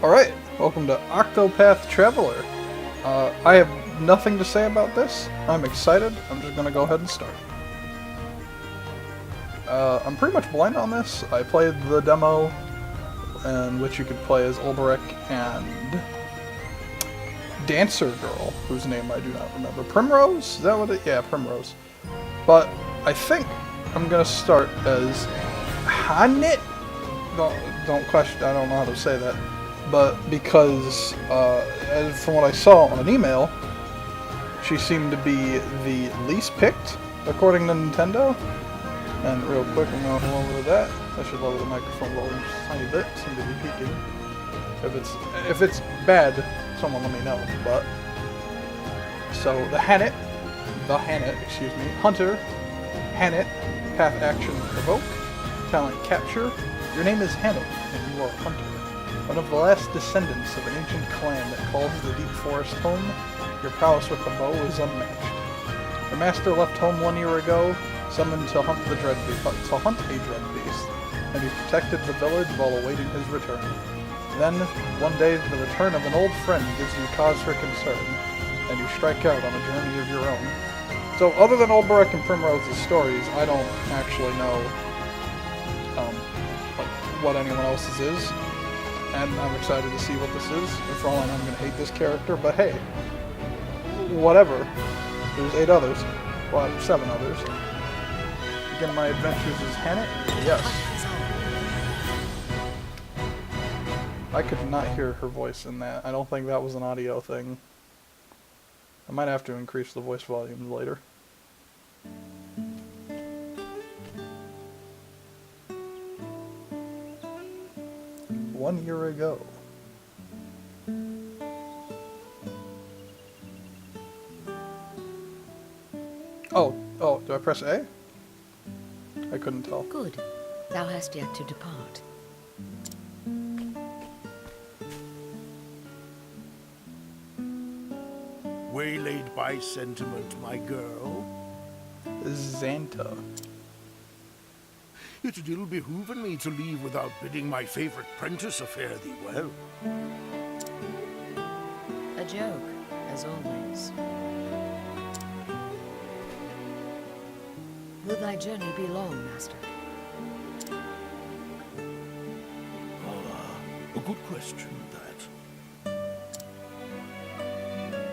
Alright, welcome to Octopath Traveler. I have nothing to say about this. I'm excited. I'm just gonna go ahead and start. I'm pretty much blind on this. I played the demo, in which you could play as Ulberich and Dancer Girl, whose name I do not remember. Primrose? Is that what it? Yeah, Primrose. But I think I'm gonna start as Hanit. Don't question. I don't know how to say that. But because, from what I saw on an email, she seemed to be the least picked, according to Nintendo. And real quick, I'm going to lower that. I should lower the microphone volume just a tiny bit. Seem to be peaking. If it's bad, someone let me know. But so the Hanit, excuse me, Hunter, Hanit, Path Action Provoke, Talent Capture. Your name is Hanit, and you are a hunter. One of the last descendants of an ancient clan that calls the deep forest home, your prowess with the bow is unmatched. Your master left home 1 year ago, summoned to hunt a dread beast, and you protected the village while awaiting his return. Then, one day, the return of an old friend gives you cause for concern, and you strike out on a journey of your own. So, other than Ulberich and Primrose's stories, I don't actually know what anyone else's is. And I'm excited to see what this is. For all I know, I'm going to hate this character, but hey, whatever. There's 8 others. Well, 7 others. Begin my adventures as Hanit? Yes. I could not hear her voice in that. I don't think that was an audio thing. I might have to increase the voice volume later. One year ago. Oh, do I press A? I couldn't tell. Good. Thou hast yet to depart. Waylaid by sentiment, my girl. Xanta. It'd ill behooven me to leave without bidding my favorite prentice fare thee well. A joke, as always. Will thy journey be long, master? A good question, that.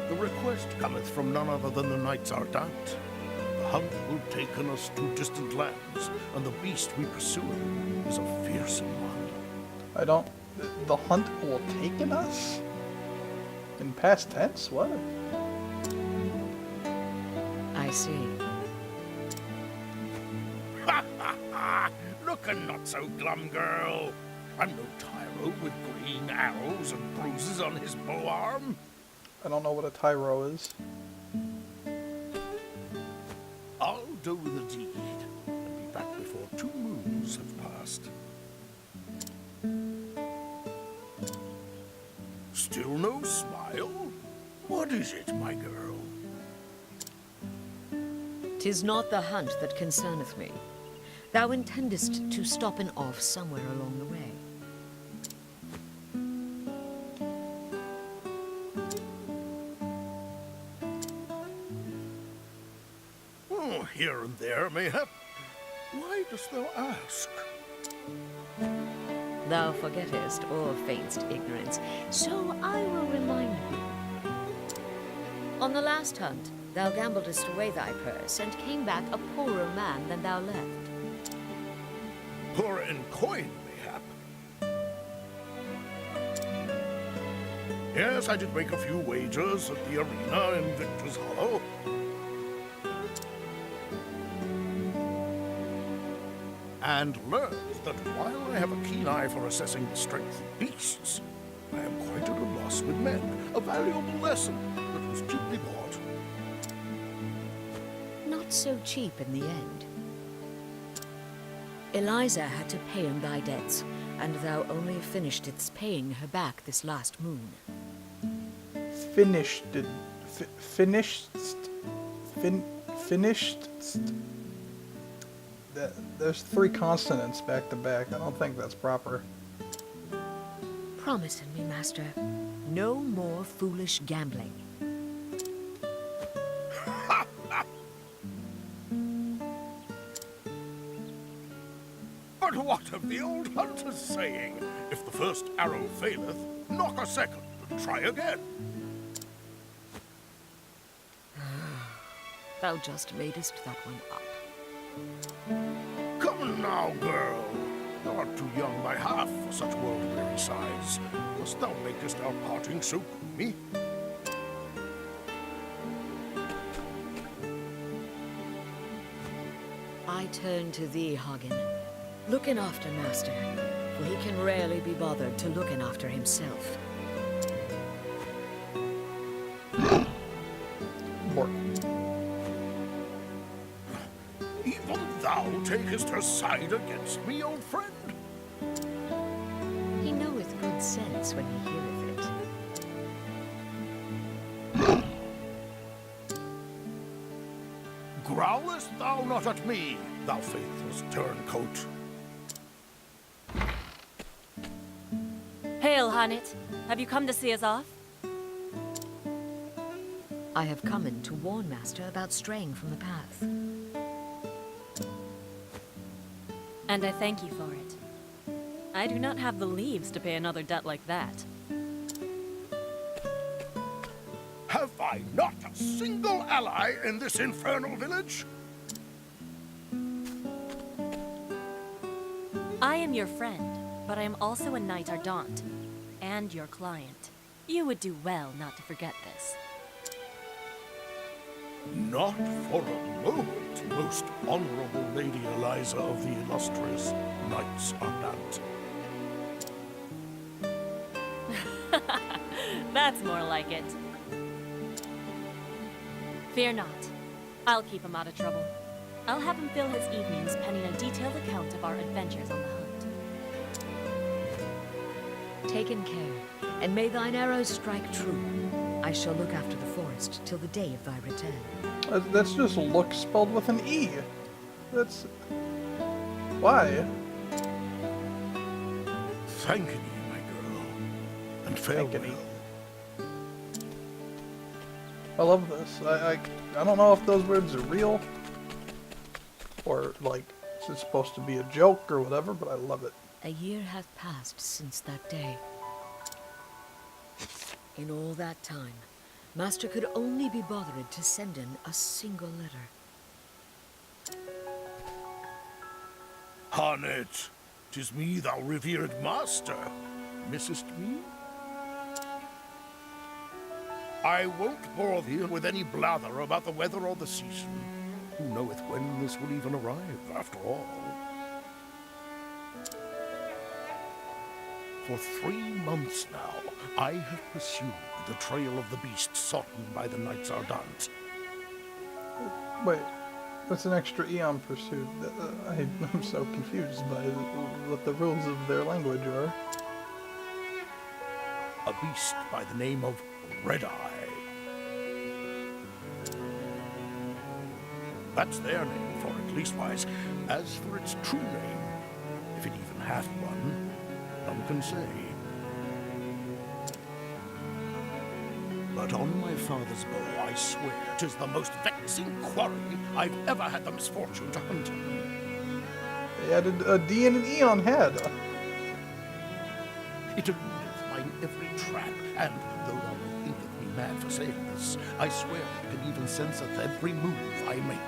The request cometh from none other than the knights Ardent. The hunt will taken us to distant lands, and the beast we pursue is a fearsome one. The hunt will taken us? In past tense? What? I see. Ha ha ha! Lookin' not so glum, girl. I'm no tyro with green arrows and bruises on his bow arm. I don't know what a tyro is. I'll do the deed, and be back before 2 moons have passed. Still no smile? What is it, my girl? 'Tis not the hunt that concerneth me. Thou intendest to stop and off somewhere along the way. Here and there, mayhap. Why dost thou ask? Thou forgettest or feignst ignorance, so I will remind thee. On the last hunt, thou gambledest away thy purse, and came back a poorer man than thou left. Poorer in coin, mayhap. Yes, I did make a few wagers at the arena in Victor's Hollow. And learned that while I have a keen eye for assessing the strength of beasts, I am quite at a loss with men. A valuable lesson that was cheaply bought. Not so cheap in the end. Eliza had to pay him thy debts, and thou only finishedst paying her back this last moon. Finished. There's 3 consonants back to back. I don't think that's proper. promise me, Master. No more foolish gambling. But what of the old hunter's saying? If the first arrow faileth, knock a second and try again. Thou just madest that one up. Come now, girl. Thou art too young by half for such world-weary sighs. Must thou makest our parting so gloomy? I turn to thee, Hagen. Looking after Master, for he can rarely be bothered to looking after himself. Bork. Even thou takest her side against me, old friend? He knoweth good sense when he heareth it. Growlest thou not at me, thou faithless turncoat? Hail, Hanit. Have you come to see us off? I have come in to warn Master about straying from the path. And I thank you for it. I do not have the leaves to pay another debt like that. Have I not a single ally in this infernal village? I am your friend, but I am also a Knight Ardent, and your client. You would do well not to forget this. Not for a moment, most honorable Lady Eliza of the illustrious Knights Ardent. That's more like it. Fear not. I'll keep him out of trouble. I'll have him fill his evenings penning a detailed account of our adventures on the hunt. Taken care, and may thine arrows strike true. I shall look after the forest till the day of thy return. That's just look spelled with an E. That's... Why? Thank you, my girl, and farewell. I love this. I don't know if those words are real. Or, like, it's supposed to be a joke or whatever, but I love it. A year hath passed since that day. In all that time, Master could only be bothered to send in a single letter. Hanit, 'tis me, thou revered master. Missest me? I won't bore thee with any blather about the weather or the season. Who knoweth when this will even arrive, after all? For 3 months now, I have pursued the trail of the beast sought by the Knights Ardent. Wait, that's an extra eon pursuit. I'm so confused by what the rules of their language are. A beast by the name of Red-Eye. That's their name for it, leastwise. As for its true name, if it even hath one, none can say. But on my father's bow, I swear 'tis the most vexing quarry I've ever had the misfortune to hunt. They added a D and an E on head. It eludeth mine every trap, and though thou wilt thinketh me mad for saying this, I swear it can even senseth every move I make.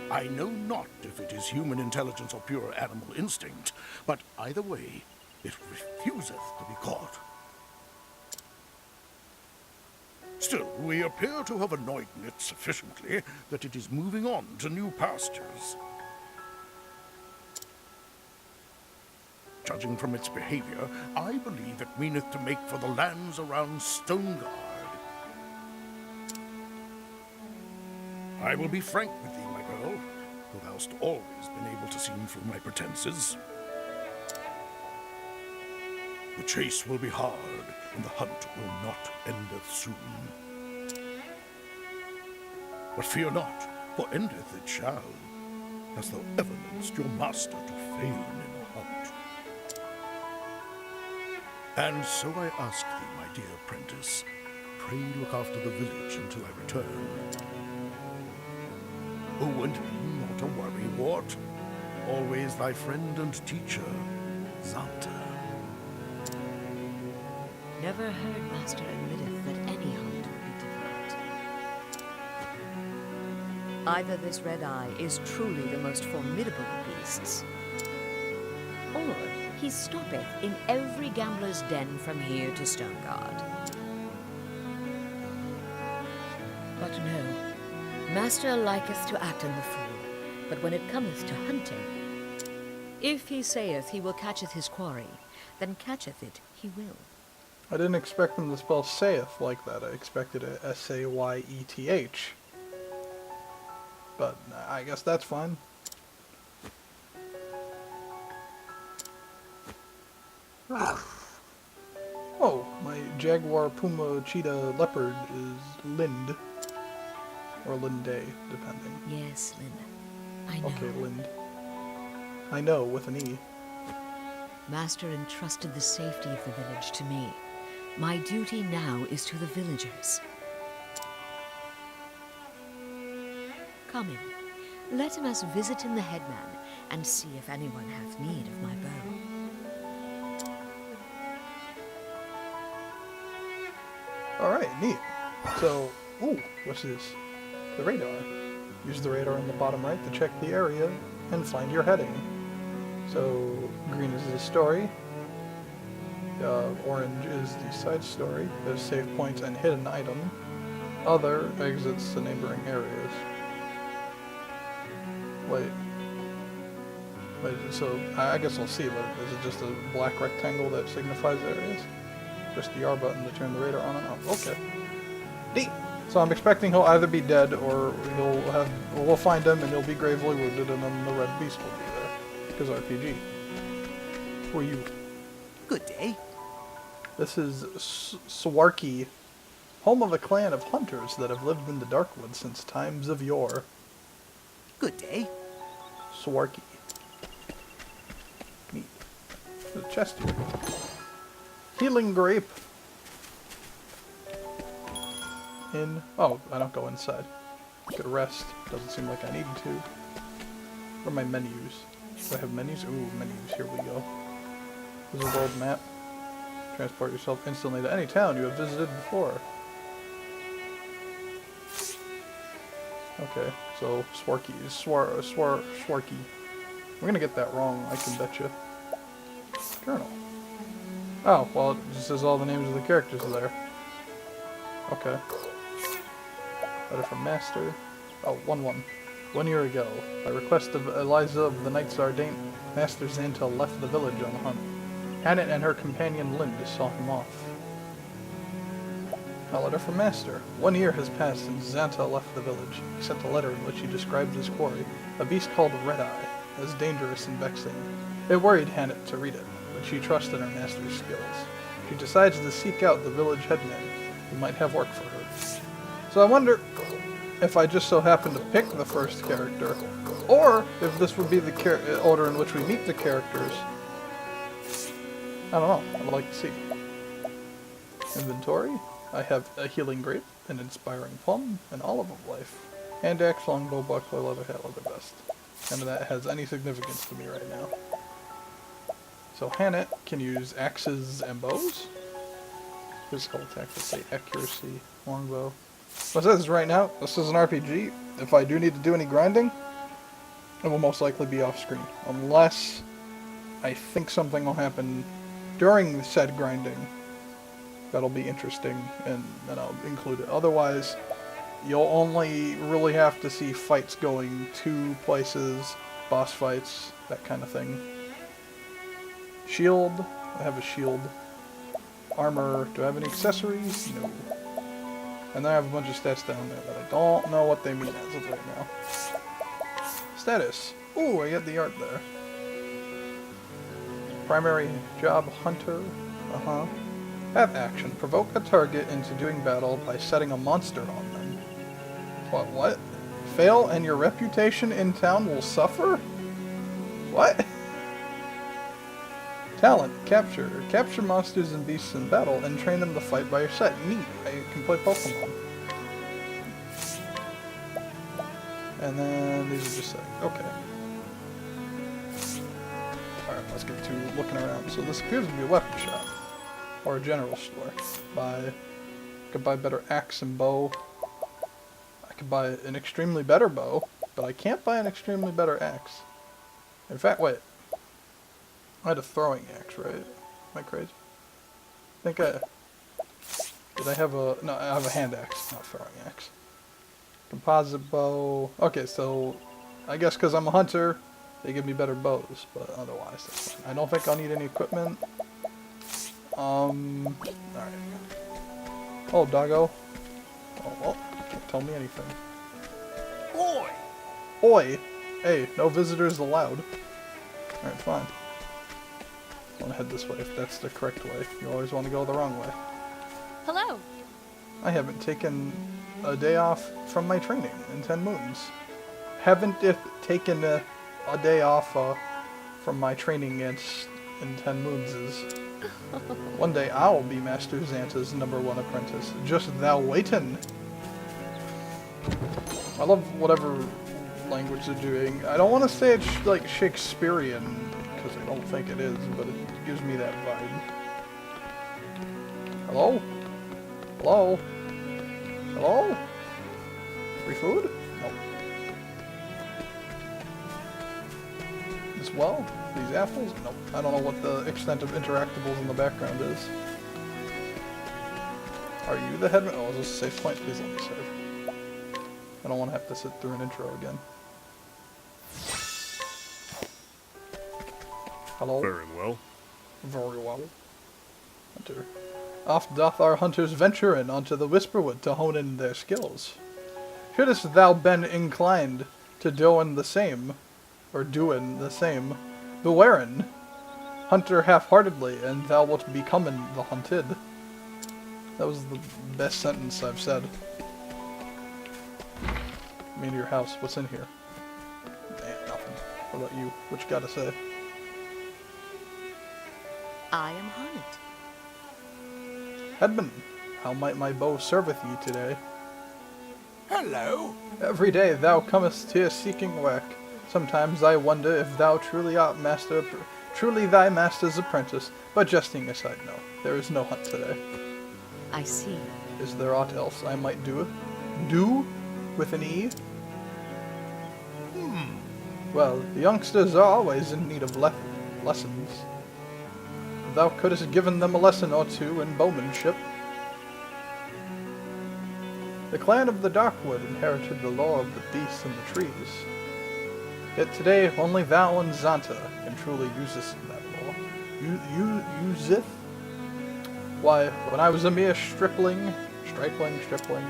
I know not if it is human intelligence or pure animal instinct, but either way, it refuseth to be caught. Still, we appear to have annoyed it sufficiently that it is moving on to new pastures. Judging from its behavior, I believe it meaneth to make for the lands around Stoneguard. I will be frank with thee, my girl, though thou'st always been able to see through my pretenses. The chase will be hard, and the hunt will not endeth soon. But fear not, for endeth it shall. Hast thou ever noticed your master to fail in a hunt? And so I ask thee, my dear apprentice, pray look after the village until I return. Oh, and be not a worrywart. Always thy friend and teacher, Xanta. Never heard Master admitteth that any hunt would be difficult. Either this red-eye is truly the most formidable of beasts, or he stoppeth in every gambler's den from here to Stoneguard. But no, Master liketh to act in the fool, but when it cometh to hunting, if he saith he will catcheth his quarry, then catcheth it he will. I didn't expect them to spell saith like that. I expected it S-A-Y-E-T-H. But I guess that's fine. Oh, my jaguar, puma, cheetah, leopard is Lind. Or Linde, depending. Yes, Lynn. I know. Okay, Lind. I know, with an E. Master entrusted the safety of the village to me. My duty now is to the villagers. Come in. Let us visit in the headman, and see if anyone hath need of my bow. Alright, neat. So, ooh, what's this? The radar. Use the radar in the bottom right to check the area and find your heading. So, green is the story. Orange is the side story. There's save points and hidden item. Other exits to neighboring areas. Wait, so I guess I'll see, but is it just a black rectangle that signifies areas? Press the R button to turn the radar on and off. Okay. Neat. So I'm expecting he'll either be dead or we'll find him and he'll be gravely wounded and then the red beast will be there. Because RPG. Who are you? Good day. This is Swarky, home of a clan of hunters that have lived in the Darkwood since times of yore. Good day. Swarky. Neat. There's a chest here. Healing grape. Oh, I don't go inside. Get a rest. Doesn't seem like I need to. What are my menus? Do I have menus? Ooh, menus. Here we go. There's a world map. Transport yourself instantly to any town you have visited before. Okay, so Swarky. Swarky. We're gonna get that wrong, I can bet you. Journal. Oh, well, it just says all the names of the characters there. Okay. Letter from Master. Oh, 1-1. 1 year ago, by request of Eliza of the Knights Ardaint, Master Xanta left the village on the hunt. Hannah and her companion Lind saw him off. A letter from Master. 1 year has passed since Xanta left the village. He sent a letter in which he described his quarry, a beast called Red-Eye, as dangerous and vexing. It worried Hannah to read it, but she trusted her master's skills. She decides to seek out the village headman, who might have work for her. So I wonder if I just so happen to pick the first character, or if this would be the order in which we meet the characters. I don't know. I would like to see. Inventory. I have a healing grape, an inspiring plum, an olive of life, hand axe, longbow, buckler, leather hat, leather vest. None of that has any significance to me right now. So Hannah can use axes and bows. Physical attack, let's say accuracy, longbow. What it says right now, this is an RPG. If I do need to do any grinding, it will most likely be off screen. Unless I think something will happen during said grinding that'll be interesting, and then I'll include it. Otherwise, you'll only really have to see fights going to places, boss fights, that kind of thing. Shield. I have a shield. Armor. Do I have any accessories? No. And then I have a bunch of stats down there that I don't know what they mean as of right now. Status. Ooh, I get the art there. Primary job, hunter. Uh-huh. Have action. Provoke a target into doing battle by setting a monster on them. What? Fail and your reputation in town will suffer? What? Talent, capture. Capture monsters and beasts in battle and train them to fight by your side. Neat. I can play Pokemon. And then these are just like, okay. Alright, let's get to looking around. So this appears to be a weapon shop. Or a general store. I could buy better axe and bow. I could buy an extremely better bow, but I can't buy an extremely better axe. In fact, wait. I had a throwing axe, right? Am I crazy? I think I... Did I have a... No, I have a hand axe, not throwing axe. Composite bow... Okay, so... I guess because I'm a hunter, they give me better bows, but otherwise that's fine. I don't think I'll need any equipment. Alright. Oh, doggo. Oh, well, can't tell me anything. Oi! Oi! Hey, no visitors allowed. Alright, fine. I want to head this way if that's the correct way. You always want to go the wrong way. Hello. I haven't taken a day off from my training in 10 moons. Haven't taken a day off from my training in 10 moons is... One day I'll be Master Xanta's #1 apprentice. Just thou waitin'. I love whatever language they're doing. I don't want to say it's like Shakespearean, because I don't think it is, but it gives me that vibe. Hello? Hello? Hello? Free food? Nope. As well? These apples? Nope. I don't know what the extent of interactables in the background is. Are you the headman? Oh, is this a safe point? Please let me save. I don't want to have to sit through an intro again. Hello? Very well. Very well. Hunter. Oft doth our hunters venture in unto the Whisperwood to hone in their skills. Shouldst thou been inclined to doin' the same, or doin' the same, bewarin', hunter half-heartedly, and thou wilt becomin' the hunted. That was the best sentence I've said. Me to your house. What's in here? Nothing. What about you? What you gotta say? I am Harnett. Headman, how might my bow serveth you today? Hello. Every day thou comest here seeking work. Sometimes I wonder if thou truly art truly thy master's apprentice. But jesting aside, no, there is no hunt today. I see. Is there aught else I might do? Do? With an E? Well, the youngsters are always in need of lessons. Thou couldst given them a lesson or two in bowmanship. The clan of the Darkwood inherited the lore of the beasts and the trees. Yet today only thou and Xanta can truly use that lore. Useth? Why, when I was a mere stripling, I think it's stripling.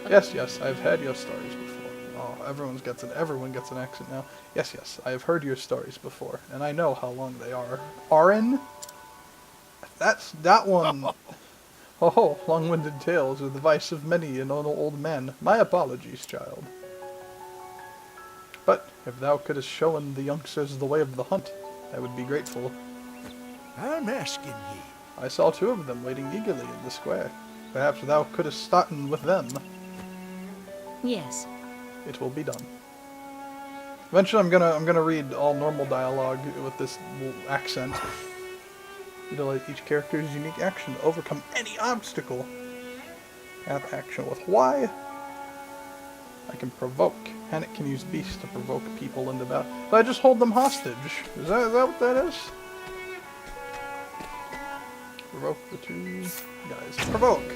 Yes, I've had your stories before. Oh, everyone gets an accent now. Yes, I have heard your stories before, and I know how long they are. Arin? That's that one. Oh, long-winded tales are the vice of many an old man. My apologies, child. But if thou couldst shown the youngsters the way of the hunt, I would be grateful. I'm asking ye. I saw 2 of them waiting eagerly in the square. Perhaps thou couldst starten with them. Yes. It will be done. Eventually I'm gonna read all normal dialogue with this accent. Utilize each character's unique action to overcome any obstacle. Have action with Y. I can provoke. And it can use beasts to provoke people into battle. But I just hold them hostage. Is that what that is? Provoke the 2 guys. Provoke!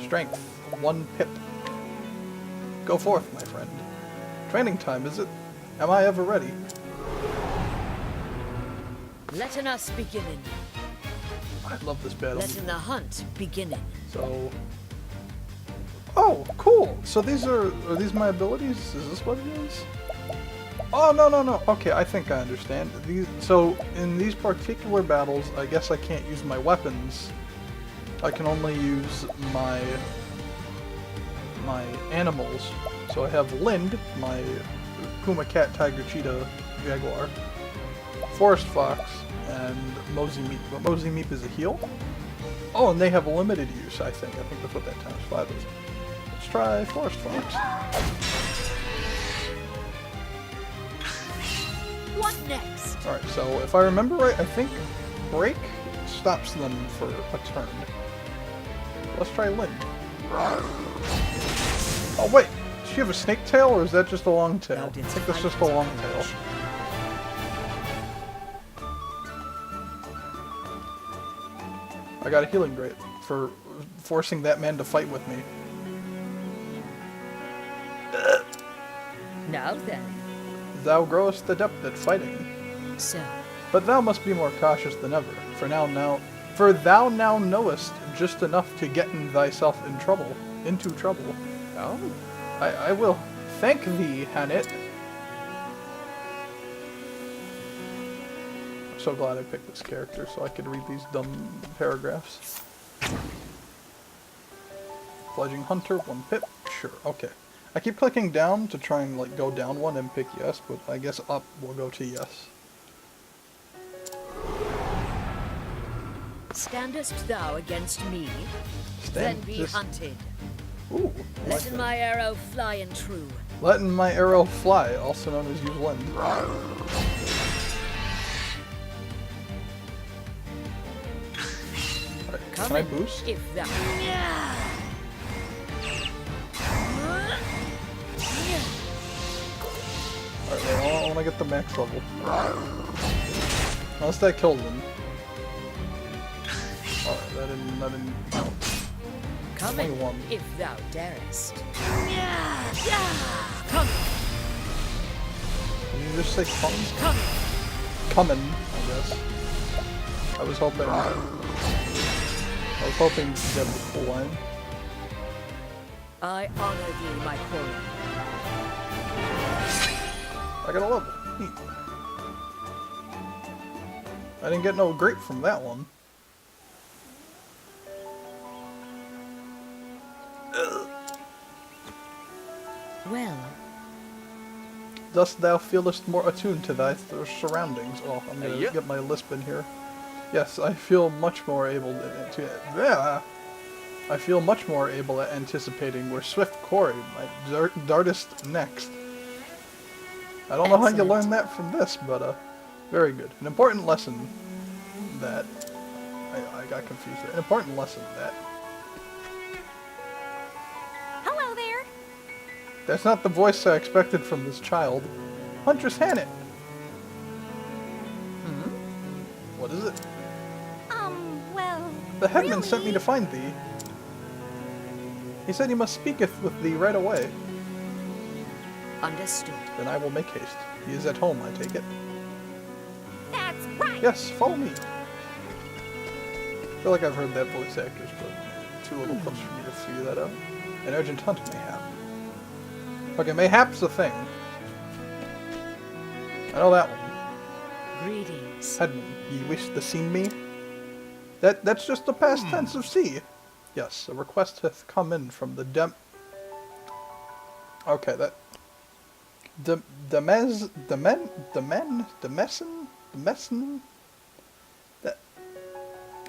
Strength. 1 pip. Go forth, my friend. Training time, is it? Am I ever ready? Letting us beginning. I love this battle. Letting the hunt beginning. So... Oh, cool! So are these my abilities? Is this what it is? Oh, no. Okay, I think I understand. So, in these particular battles, I guess I can't use my weapons. I can only use my animals. So I have Lind, my puma, cat, tiger, cheetah, jaguar. Forest Fox, and Mosey Meep. But Mosey Meep is a heal? Oh, and they have a limited use, I think. I think that's what that times 5 is. Let's try Forest Fox. What next? Alright, so if I remember right, I think Break stops them for a turn. Let's try Lynn. Oh wait, does she have a snake tail or is that just a long tail? I think that's just a long tail. I got a healing grade for forcing that man to fight with me. Now then. Thou growest adept at fighting. So, But thou must be more cautious than ever, for thou now knowest just enough to get thyself into trouble. Oh? I will thank thee, Hanit. I'm so glad I picked this character so I could read these dumb paragraphs. Fledging Hunter, 1 pip. Sure, okay. I keep clicking down to try and like go down one and pick yes, but I guess up will go to yes. standest thou against me? Stand Then be just- hunted. Ooh, I like Let that. my arrow fly and true. Letting my arrow fly, also known as use Lend. Alright, can I boost? If thou... Alright, well, I want to get the max level. Unless that killed him. Alright, that didn't count. Come in, 21. if thou darest. Come, Did you just say come? come. Coming, I guess. I was hoping to get the full line. I honor thee, my quarry. I got a level. Neat. I didn't get no grape from that one. Well, Thus thou feelest more attuned to thy surroundings. Oh, I'm gonna Yeah. get my lisp in here. Yes, I feel much more able I feel much more able at anticipating where swift quarry might dartest next. I don't know how you Excellent. learned that from this, but very good. An important lesson that I got confused there. An important lesson that Hello there. that's not the voice I expected from this child. Huntress Hannett. What is it? Well, The headman sent me really? to find thee. He said he must speaketh with thee right away. understood. Then I will make haste. He is at home, I take it. That's right. Yes, follow me. I feel like I've heard that voice actors, but too little close for me to figure that out. An urgent hunt, mayhap. Okay, mayhap's a thing. I know that one. Greetings. Headman, ye wish to see me? That's just the past tense of see. Yes, a request hath come in from the Okay, that...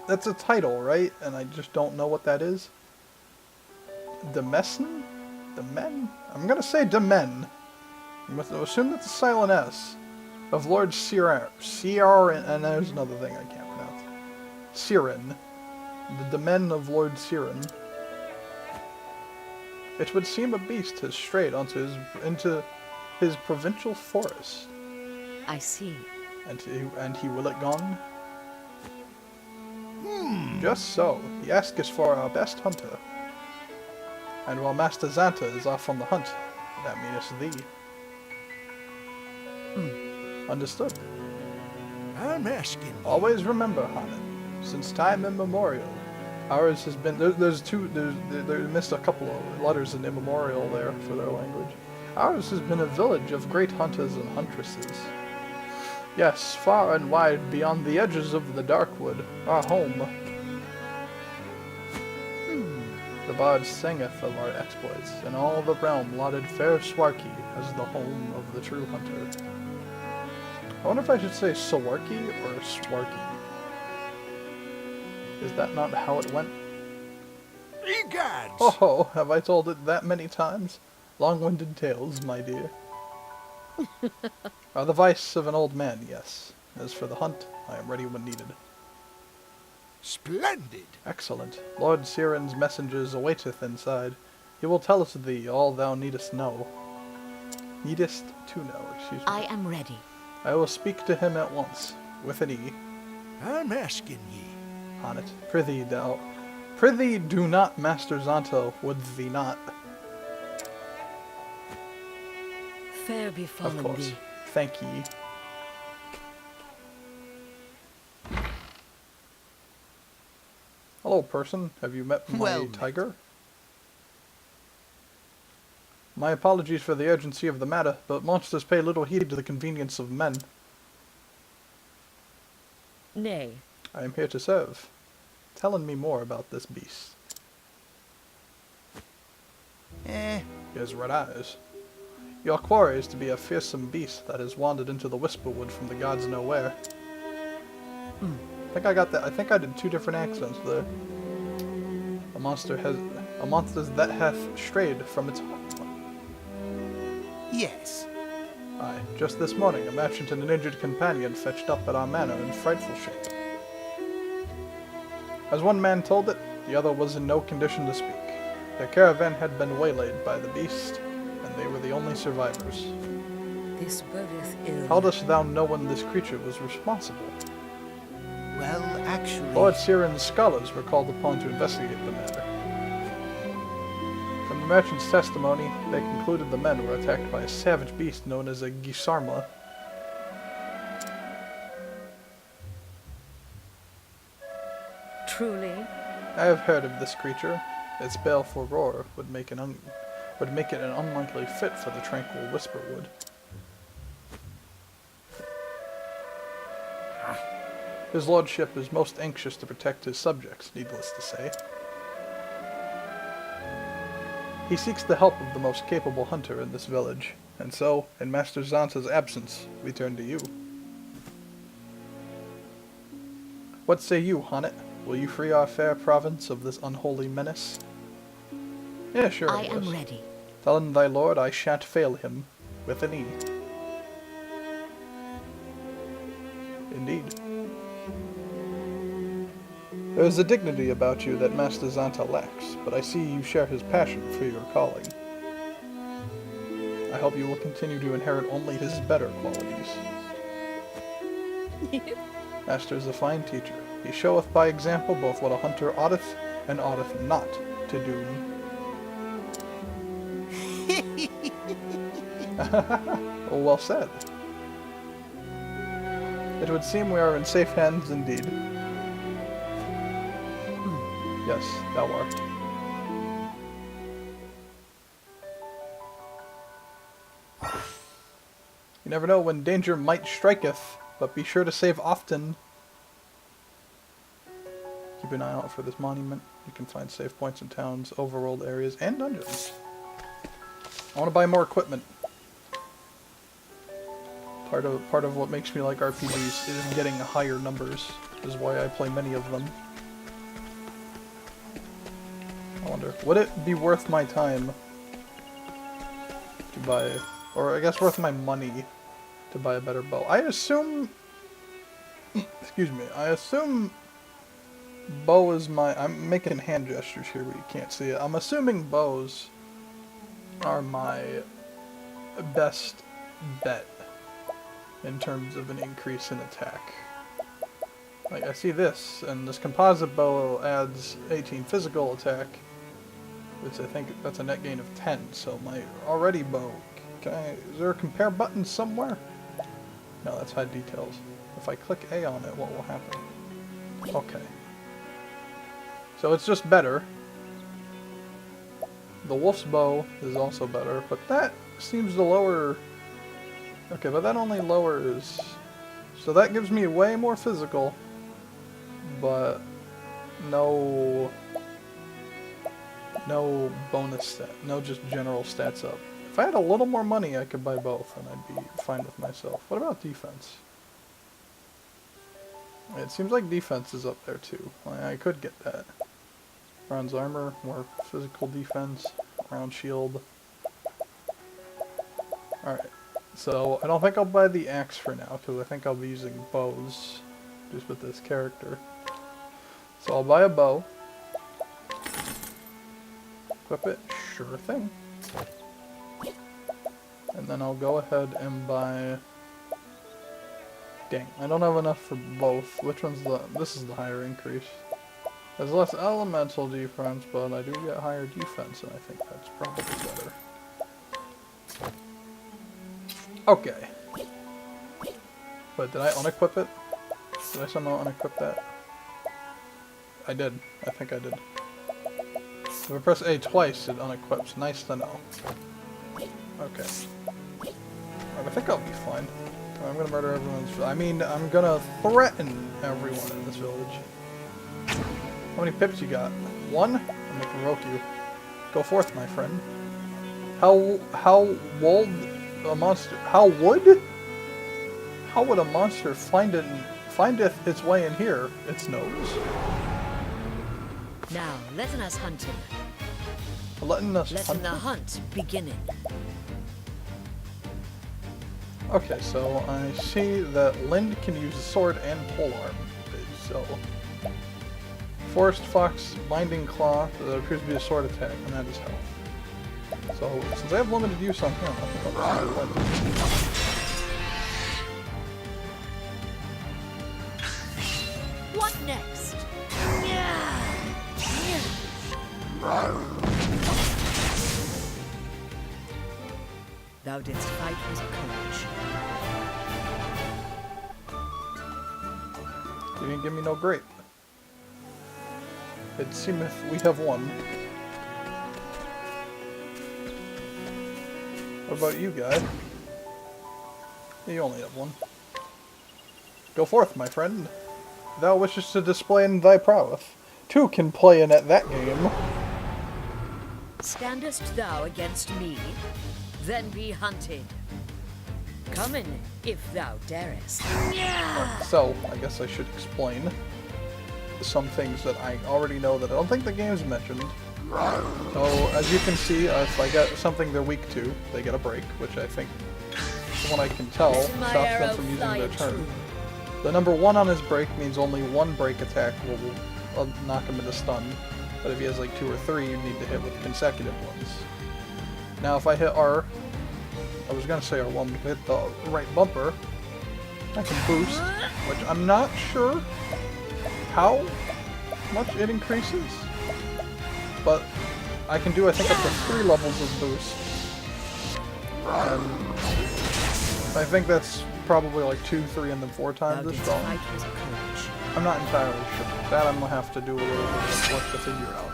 That's a title, right? And I just don't know what that is. Demessen? Demen? I'm gonna say Demen. I'm gonna assume that's a silent S. Of Lord Siren, and there's another thing I can't pronounce. Siren. The Demen of Lord Siren. It would seem a beast has strayed into his provincial forest. I see. And he will it gone? Just so. He asketh for our best hunter. And while Master Xanta is off on the hunt, that meaneth thee. Understood. I'm asking. Always remember, Hanan, since time immemorial, ours has been. They missed a couple of letters in immemorial there for their language. Ours has been a village of great hunters and huntresses. Yes, far and wide beyond the edges of the Darkwood, our home. The bard singeth of our exploits, and all the realm lauded fair Swarky as the home of the true hunter. I wonder if I should say Swarky or Swarky. Is that not how it went? Egads! Oh, have I told it that many times? Long-winded tales, my dear. Are the vice of an old man, yes. As for the hunt, I am ready when needed. Splendid! Excellent. Lord Siren's messengers awaiteth inside. He will tell us thee all thou needest know. Needest to know, excuse me. I am ready. I will speak to him at once, with an E. I'm asking ye. On it. Prithee do not, Master Zonto, would thee not? Fair Of befallen course. thee. Thank ye. Hello, person. Have you met my Well met. tiger? My apologies for the urgency of the matter, but monsters pay little heed to the convenience of men. Nay, I am here to serve. Telling me more about this beast. He has red eyes. Your quarry is to be a fearsome beast that has wandered into the Whisperwood from the gods nowhere. I think I got that. I think I did 2 different accents there. A monster that hath strayed from its home. Yes. Aye, just this morning a merchant and an injured companion fetched up at our manor in frightful shape. As one man told it, the other was in no condition to speak. Their caravan had been waylaid by the beast, and they were the only survivors. this bodeth ill. How dost thou know when this creature was responsible? Well, actually... Lord Siren's scholars were called upon to investigate the matter. From the merchant's testimony, they concluded the men were attacked by a savage beast known as a Gisarma. Truly? I have heard of this creature. Its baleful roar would make it an unlikely fit for the tranquil Whisperwood. His lordship is most anxious to protect his subjects, needless to say. He seeks the help of the most capable hunter in this village, and so, in Master Zanta's absence, we turn to you. What say you, Honnet? Will you free our fair province of this unholy menace? Yeah, sure. I am ready. Tell him thy lord I shan't fail him, with an E. Indeed. There is a dignity about you that Master Zanta lacks, but I see you share his passion for your calling. I hope you will continue to inherit only his better qualities. Master is a fine teacher. He showeth by example both what a hunter oughteth and oughteth not to do. Oh, well said. It would seem we are in safe hands indeed. Yes, thou art. You never know when danger might striketh, but be sure to save often. Keep an eye out for this monument. You can find save points in towns, overworld areas, and dungeons. I want to buy more equipment. Part of what makes me like RPGs is getting higher numbers. Is why I play many of them. I wonder, would it be worth my time to buy, or I guess worth my money to buy a better bow? I assume, excuse me, I assume bow is I'm making hand gestures here but you can't see it. I'm assuming bows are my best bet in terms of an increase in attack. Like, I see this, and this composite bow adds 18 physical attack, which I think that's a net gain of 10, so my already bow, is there a compare button somewhere? No, that's hide details. If I click A on it, what will happen? Okay. So it's just better. The wolf's bow is also better, but that seems to lower... Okay, but that only lowers... So that gives me way more physical, but no bonus stat, no just general stats up. If I had a little more money, I could buy both, and I'd be fine with myself. What about defense? It seems like defense is up there too. I could get that. Bronze armor, more physical defense, round shield. Alright, so I don't think I'll buy the axe for now, because I think I'll be using bows just with this character. So I'll buy a bow. Equip it, sure thing. And then I'll go ahead and buy... Dang, I don't have enough for both. Which one's the... This is the higher increase. There's less elemental defense, but I do get higher defense, and I think that's probably better. Okay. But did I unequip it? Did I somehow unequip that? I did. I think I did. If I press A twice, it unequips. Nice to know. Okay. I think I'll be fine. I'm gonna murder everyone's... I mean, I'm gonna threaten everyone in this village. How many pips you got? 1? I'm gonna provoke you. Go forth, my friend. How would a monster... How would a monster findeth its way in here? Its nose. Now, letting us hunt him. Letting the hunt beginning. Okay, so I see that Lind can use sword and polearm. So, Forest Fox, Binding Claw, that appears to be a sword attack, and that is health. So, since I have limited use on him, I think I'll just do Lind. What next? Thou didst fight with courage. You didn't give me no grape. It seemeth we have won. What about you, guy? You only have one. Go forth, my friend. Thou wishest to display in thy prowess. Two can play in at that game. Standest thou against me? Then be hunted. Come in, if thou darest. So, I guess I should explain some things that I already know that I don't think the game's mentioned. So, as you can see, if I get something they're weak to, they get a break, which I think, from what I can tell, stops them from using their turn. The number 1 on his break means only 1 break attack will knock him into stun, but if he has like 2 or 3, you need to hit with consecutive ones. Now, if I hit R, I was gonna say R1, but if I hit the right bumper, I can boost, which I'm not sure how much it increases, but I can do, I think, up to 3 levels of boost. And I think that's probably like 2, 3, and then 4 times as strong. I'm not entirely sure. That I'm gonna have to do a little bit of work to figure out.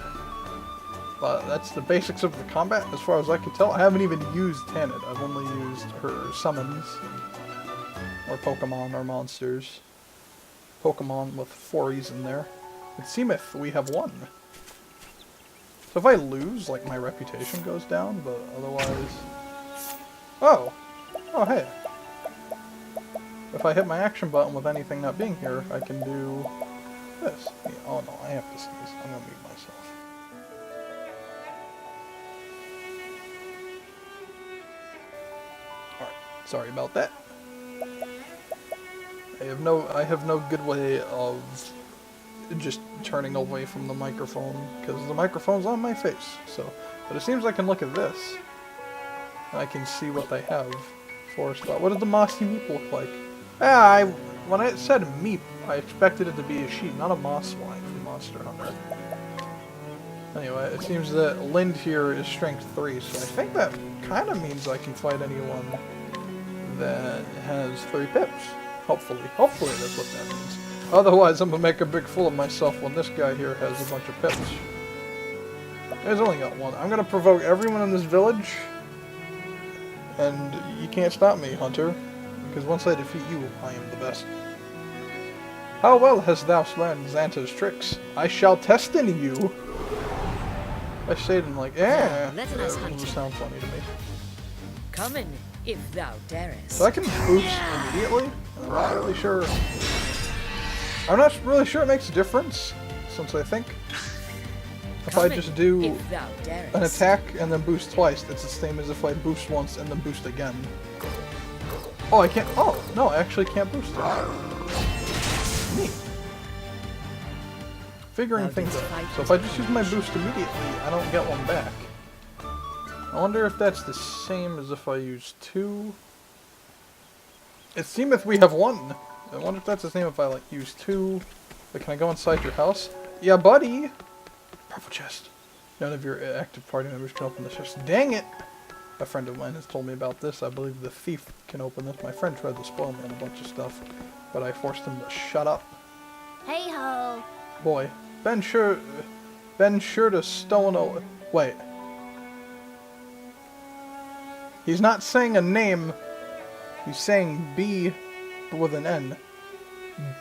But that's the basics of the combat, as far as I can tell. I haven't even used Tanit. I've only used her summons, or Pokemon, or monsters. Pokemon with 4's in there. It seemeth we have won. So if I lose, like, my reputation goes down, but otherwise... Oh! Oh, hey. If I hit my action button with anything not being here, I can do this. Yeah, oh no, I have to sneeze. I'm gonna mute myself. Alright, sorry about that. I have no good way of just turning away from the microphone, because the microphone's on my face, so... But it seems I can look at this, and I can see what they have. Forest What does the mossy meep look like? Yeah, when it said meep, I expected it to be a sheep, not a moss swine from Monster Hunter. Anyway, it seems that Lind here is strength 3, so I think that kind of means I can fight anyone that has 3 pips. Hopefully. Hopefully that's what that means. Otherwise, I'm gonna make a big fool of myself when this guy here has a bunch of pips. He's only got 1. I'm gonna provoke everyone in this village, and you can't stop me, Hunter. Because once I defeat you, I am the best. How well hast thou learned Xanta's tricks? I shall test in you. I say it in like, that doesn't sound funny to me. Come in, if thou darest. So I can boost immediately? I'm not really sure I'm not really sure it makes a difference, since I think if I just do if thou darest. an attack and then boost twice, it's the same as if I boost once and then boost again. Oh, I can't. Oh, no, I actually can't boost it. Neat. Figuring things out. So if I just use my boost immediately, I don't get one back. I wonder if that's the same as if I use 2. It seemeth we have 1. I wonder if that's the same if I, like, use 2. But can I go inside your house? Yeah, buddy! Purple chest. None of your active party members can open the chest. Dang it! A friend of mine has told me about this. I believe the thief can open this. My friend tried to spoil me on a bunch of stuff, but I forced him to shut up. Hey ho! Boy, Ben sure to stone. Wait. He's not saying a name. He's saying B with an N.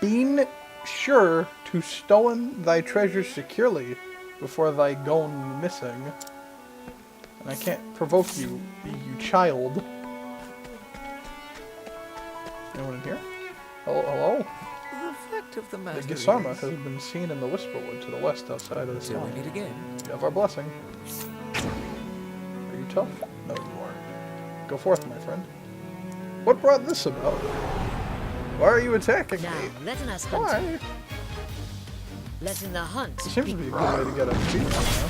Being sure to stolen thy treasures securely before thy gone missing. And I can't provoke you, you child. Anyone in here? Hello? The effect of the The master Gisarma is- has been seen in the Whisperwood to the west outside of the Doing town. it again. You have our blessing. Are you tough? No, you aren't. Go forth, my friend. What brought this about? Why are you attacking Now, me? letting us hunt. Why? Letting the hunt. It seems to be a good way to get a feat right now.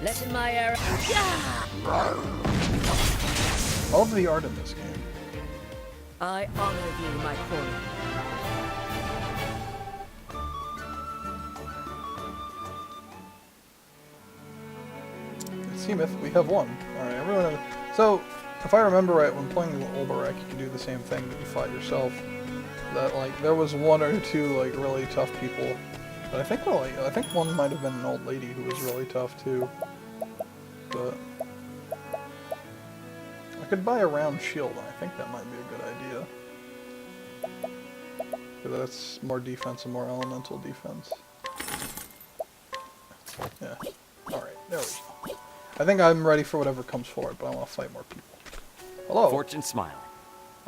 Letting my arrow. Yeah! I love the art in this game. I honor thee, my calling. It seemeth we have won. Alright, everyone. So, if I remember right, when playing the Olberek, you can do the same thing that you fought yourself. That, like, there was 1 or 2, like, really tough people. But I think, well, like, I think one might have been an old lady who was really tough, too. But I could buy a round shield. I think that might be a good idea. 'Cause that's more defense and more elemental defense. Yeah. Alright, there we go. I think I'm ready for whatever comes forward, but I want to fight more people. Hello. Fortune smile.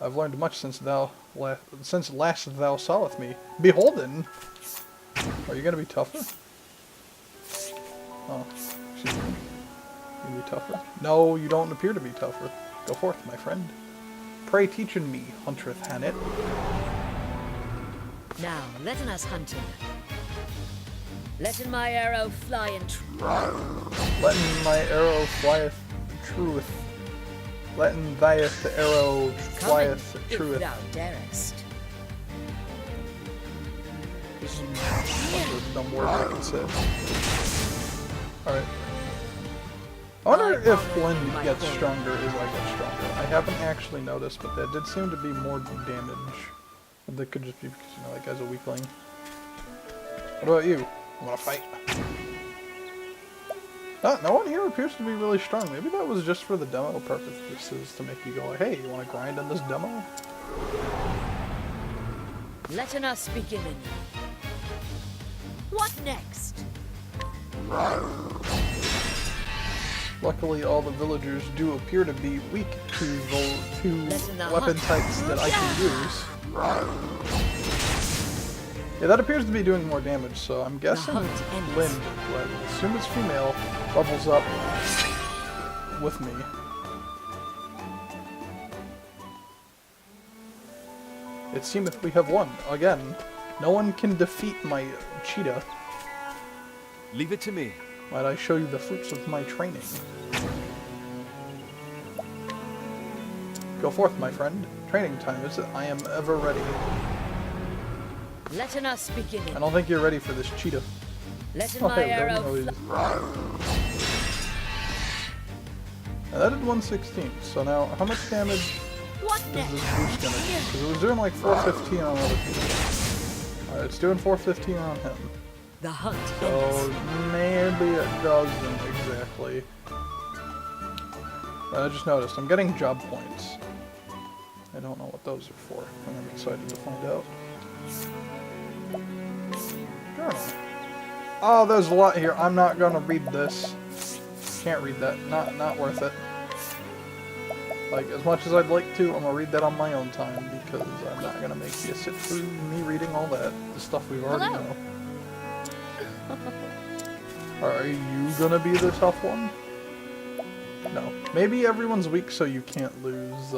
I've learned much since last thou sawest me. Beholden! Are you gonna be tougher? Oh, excuse me. You gonna be tougher? No, you don't appear to be tougher. Go forth, my friend. Pray teaching me, huntreth Hannet. Now, letting us hunting. Letting my arrow fly and Letting my arrow flieth truth. Letting thyeth the arrow flieth if truth. thou darest. This is a bunch of dumb words I can say. Alright. I wonder if Blend gets stronger as I get stronger. I haven't actually noticed, but that did seem to be more damage. That could just be because, you know, that guy's a weakling. What about you? You wanna fight? No one here appears to be really strong. Maybe that was just for the demo purposes to make you go, hey, you wanna grind in this demo? Letting us begin. What next? Luckily, all the villagers do appear to be weak to the two weapon types that I can use. Yeah, that appears to be doing more damage, so I'm guessing Lind, who I assume is female, bubbles up with me. It seemeth we have won. Again, no one can defeat my cheetah. Leave it to me. Might I show you the fruits of my training? Go forth, my friend. Training time is it? I am ever ready. Letting us begin. I don't think you're ready for this cheetah. Letting Oh, my hey, there arrow we go. fly. Now that did 116, so now how much damage What is next? this boost gonna do? Because it was doing like 415 on other people. Alright, it's doing 415 on him. The hunt So ends. maybe it doesn't exactly. But I just noticed I'm getting job points. I don't know what those are for, and I'm excited to find out. Journal. Oh, there's a lot here. I'm not gonna read this. Can't read that. Not worth it. Like, as much as I'd like to, I'm gonna read that on my own time, because I'm not gonna make you sit through me reading all that. The stuff we already Hello. know. Are you gonna be the tough one? No. Maybe everyone's weak, so you can't lose,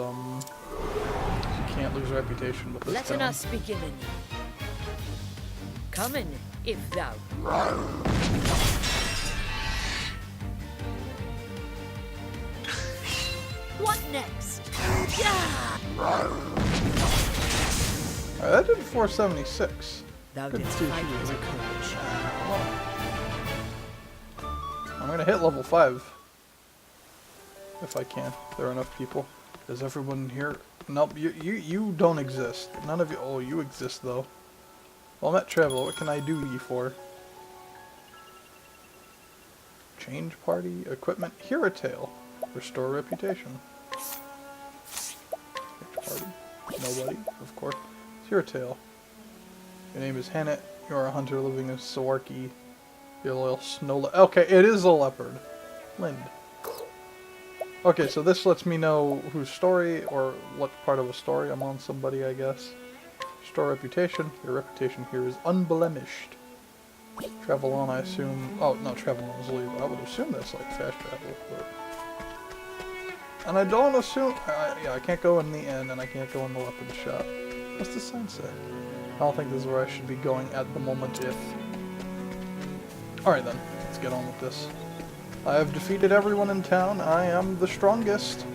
reputation with this Let town. us begin. Come in, if thou. What next? Yeah! Alright, that did 476. Thou Couldn't didst see fight she was with weak. courage. I'm gonna hit level 5. If I can. There are enough people. Is everyone here? Nope, you don't exist. None of you. Oh, you exist though. Well, I'm at travel. What can I do ye for? Change party equipment. Hear a tale. Restore reputation. Change party. Nobody, of course. Hear a tale. Your name is Hannett. You are a hunter living in Sawarki. You're a loyal snow. Okay, it is a leopard. Lind. Okay, so this lets me know whose story, or what part of a story I'm on somebody, I guess. Restore reputation. Your reputation here is unblemished. Travel on, I assume. Oh, no, travel on is leave. I would assume that's like fast travel, but... And I don't assume... yeah, I can't go in the inn, and I can't go in the leopard shop. What's the sign say? I don't think this is where I should be going at the moment, if... Alright then, let's get on with this. I have defeated everyone in town. I am the strongest.